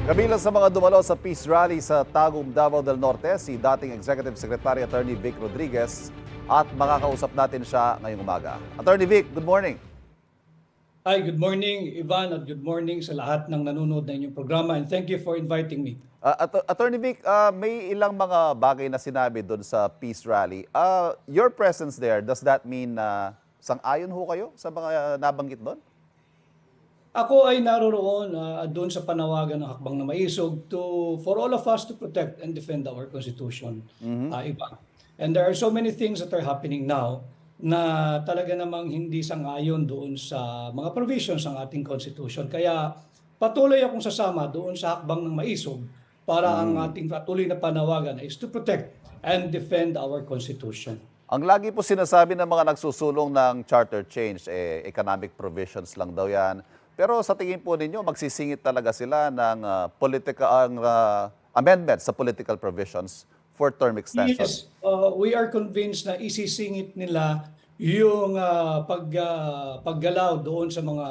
Kabilang sa mga dumalo sa peace rally sa Tagum, Davao del Norte, si dating Executive Secretary Attorney Vic Rodriguez at makakausap natin siya ngayong umaga. Attorney Vic, good morning. Hi, good morning, Ivan, at good morning sa lahat ng nanonood ng inyong programa, and thank you for inviting me. Attorney Vic, may ilang mga bagay na sinabi doon sa peace rally. Your presence there, does that mean na sang-ayon ho kayo sa mga nabanggit doon? Ako ay naroroon doon sa panawagan ng Hakbang na Maisog for all of us to protect and defend our Constitution, Ivan. And there are so many things that are happening now na talaga namang hindi sang-ayon doon sa mga provisions ng ating Constitution. Kaya patuloy akong sasama doon sa Hakbang ng Maisog para ang ating patuloy na panawagan is to protect and defend our Constitution. Ang lagi po sinasabi ng mga nagsusulong ng charter change, economic provisions lang daw yan. Pero sa tingin po ninyo, magsisingit talaga sila ng amendments sa political provisions for term extension? Yes, we are convinced na isisingit nila yung paggalaw doon sa mga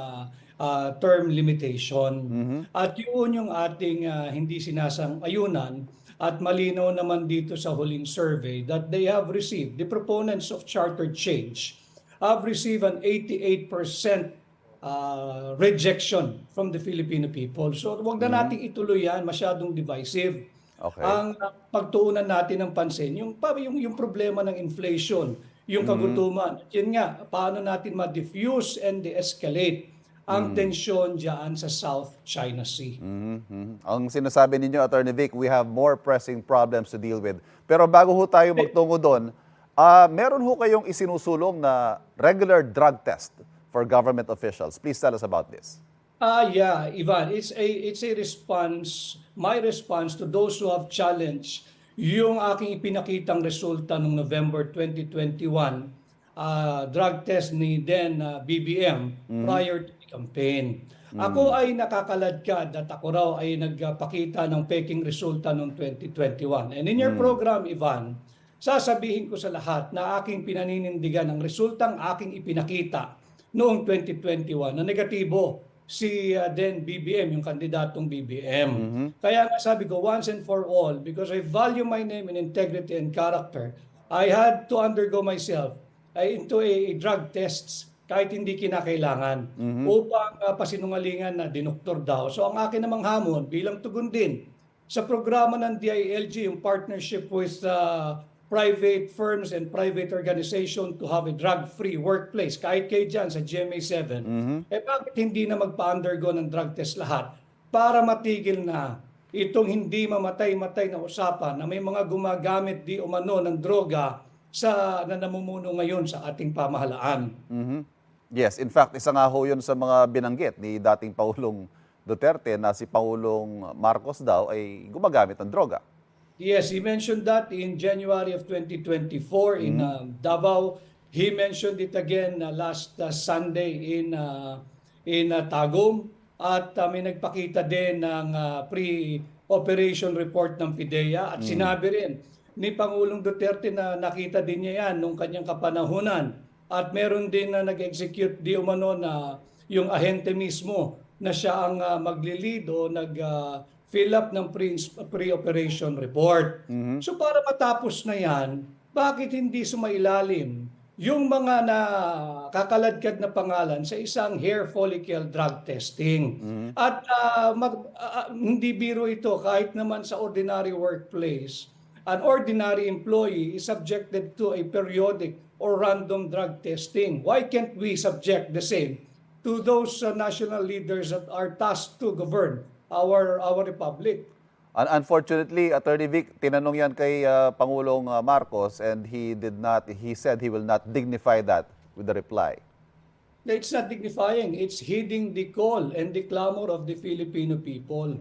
term limitation. At yun yung ating hindi sinasang-ayunan at malinaw naman dito sa huling survey that they have received, the proponents of charter change have received an 88% rejection from the Filipino people. So wag na nating ituloy yan, masyadong divisive. Okay. Ang pagtuunan natin ng pansin, yung problema ng inflation, yung kagutuman. Yun nga, paano natin ma-diffuse and de-escalate ang tensyon diyan sa South China Sea. Ang sinasabi ninyo, Attorney Vic, we have more pressing problems to deal with. Pero bago ho tayo magtungo doon, meron ho kayong isinusulong na regular drug test for government officials. Please tell us about this. Yeah, Ivan, it's a response, my response to those who have challenged yung aking ipinakitang resulta noong November 2021 drug test ni then BBM prior to the campaign. Ako ay nakakaladkad at ako raw ay nagpakita ng peking resulta noong 2021. And in your program, Ivan, sasabihin ko sa lahat na aking pinaninindigan ang resultang aking ipinakita noong 2021 na negatibo si then BBM, yung kandidatong BBM. Kaya nga sabi ko, once and for all, because I value my name and integrity and character, I had to undergo myself into a drug tests kahit hindi kinakailangan upang pasinungalingan na dinoktor daw. So ang akin namang hamon bilang tugon din sa programa ng DILG, yung partnership with private firms and private organization to have a drug-free workplace. Kahit kayo dyan sa GMA7, bakit hindi na magpa-undergo ng drug test lahat para matigil na itong hindi mamatay-matay na usapan na may mga gumagamit di umano ng droga na namumuno ngayon sa ating pamahalaan. Yes, in fact, isa nga ho yun sa mga binanggit ni dating Pangulong Duterte na si Pangulong Marcos daw ay gumagamit ng droga. Yes, he mentioned that in January of 2024 in Davao. He mentioned it again last Sunday in Tagum. At may nagpakita din ng pre-operation report ng PIDEA. At sinabi rin ni Pangulong Duterte na nakita din niya yan nung kanyang kapanahunan. At meron din na nag-execute di umano na yung ahente mismo na siya ang magli-lead o fill up ng pre-operation report. So para matapos na yan, bakit hindi sumailalim yung mga nakakaladkad na pangalan sa isang hair follicle drug testing? At hindi biro ito kahit naman sa ordinary workplace. An ordinary employee is subjected to a periodic or random drug testing. Why can't we subject the same to those national leaders that are tasked to govern our republic? Unfortunately, Attorney Vic, tinanong yan kay Pangulong Marcos and he said he will not dignify that with the reply. It's not dignifying. It's heeding the call and the clamor of the Filipino people.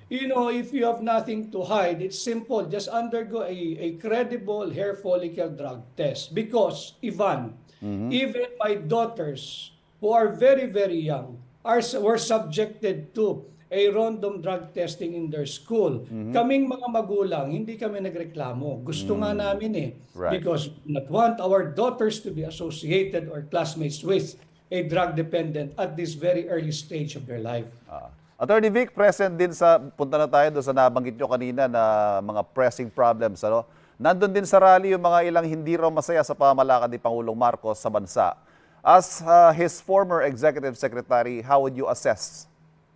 You know, if you have nothing to hide, it's simple. Just undergo a credible hair follicle drug test. Because, Ivan, even my daughters, who are very, very young, were subjected to a random drug testing in their school. Kaming mga magulang, hindi kami nagreklamo. Gusto nga namin Right. Because we not want our daughters to be associated or classmates with a drug dependent at this very early stage of their life. Attorney Vic, present din sa, punta na tayo doon sa nabanggit nyo kanina na mga pressing problems. Ano? Nandun din sa rally yung mga ilang hindi raw masaya sa pamamalakad ni Pangulong Marcos sa bansa. As his former executive secretary, how would you assess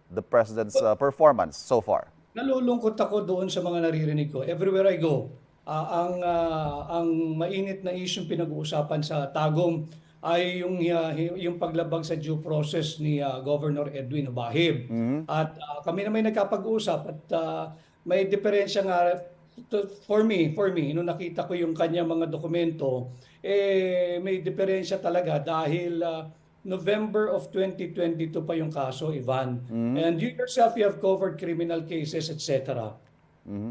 the president's performance so far? Nalulungkot ako doon sa mga naririnig ko. Everywhere I go, ang mainit na isyong pinag-uusapan sa Tagum ay yung paglabag sa due process ni Governor Edwin Obahib. At kami na may nagkapag-usap at may diferensya nga for me, nung nakita ko yung kanya mga dokumento, may diferensya talaga dahil November of 2022 pa yung kaso, Ivan. And you yourself, you have covered criminal cases, etc.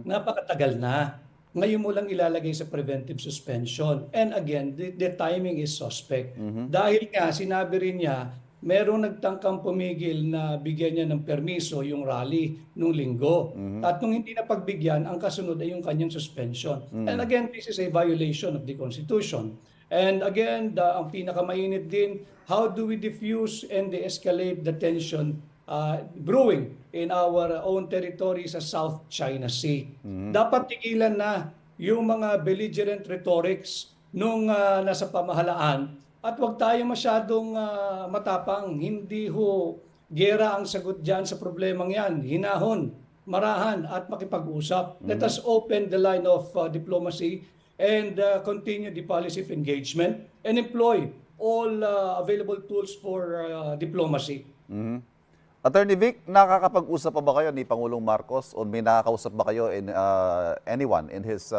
Napakatagal na. Ngayon mo lang ilalagay sa preventive suspension. And again, the timing is suspect. Dahil nga, sinabi rin niya, merong nagtangkang pumigil na bigyan niya ng permiso yung rally nung linggo. At nung hindi na pagbigyan, ang kasunod ay yung kanyang suspension. And again, this is a violation of the Constitution. And again, ang pinakamainit din, how do we diffuse and de-escalate the tension brewing in our own territory sa South China Sea? Dapat tigilan na yung mga belligerent rhetorics nung nasa pamahalaan at huwag tayo masyadong matapang. Hindi ho gera ang sagot dyan sa problemang yan. Hinahon, marahan at makipag-usap. Let us open the line of diplomacy and continue the policy of engagement and employ all available tools for diplomacy. Attorney Vic, nakakapag-usap pa ba kayo ni Pangulong Marcos o may nakakausap ba kayo in anyone in his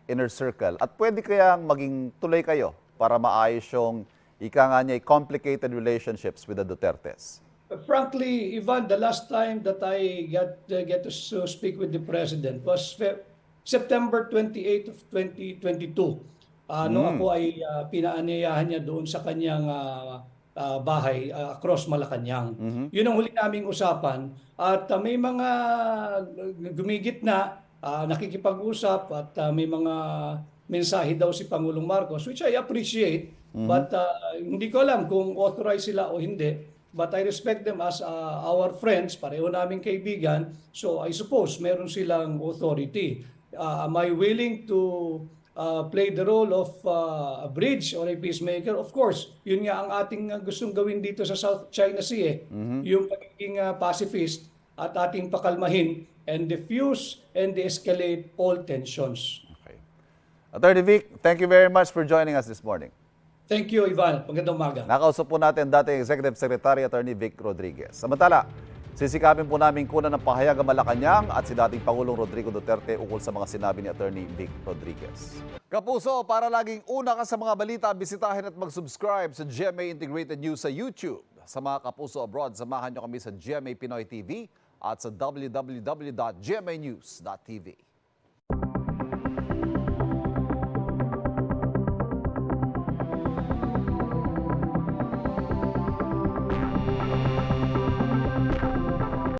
inner circle? At pwede kayang maging tuloy kayo para maayos yung ika nga niya complicated relationships with the Dutertes? Frankly, Ivan, the last time that I get to speak with the President was September 28 of 2022. Nung ako ay pinaanyayahan niya doon sa kanyang bahay across Malacanang. Yun ang huli naming usapan at may mga gumigit na nakikipag-usap at may mga mensahe daw si Pangulong Marcos, which I appreciate, but hindi ko alam kung authorized sila o hindi. But I respect them as our friends, pareho naming kaibigan, so I suppose meron silang authority. Am I willing to play the role of a bridge or a peacemaker? Of course, yun nga ang ating gustong gawin dito sa South China Sea, yung pagiging pacifist at ating pakalmahin and diffuse and de-escalate all tensions. Okay. Attorney Vic, thank you very much for joining us this morning. Thank you, Ivan. Magandang umaga. Nakausap po natin dating Executive Secretary Attorney Vic Rodriguez. Samantala, sisikapin po namin kunan ng pahayag ang Malacanang at si dating Pangulong Rodrigo Duterte ukol sa mga sinabi ni Attorney Vic Rodriguez. Kapuso, para laging una ka sa mga balita, bisitahin at mag-subscribe sa GMA Integrated News sa YouTube. Sa mga kapuso abroad, samahan nyo kami sa GMA Pinoy TV at sa www.gmanews.tv.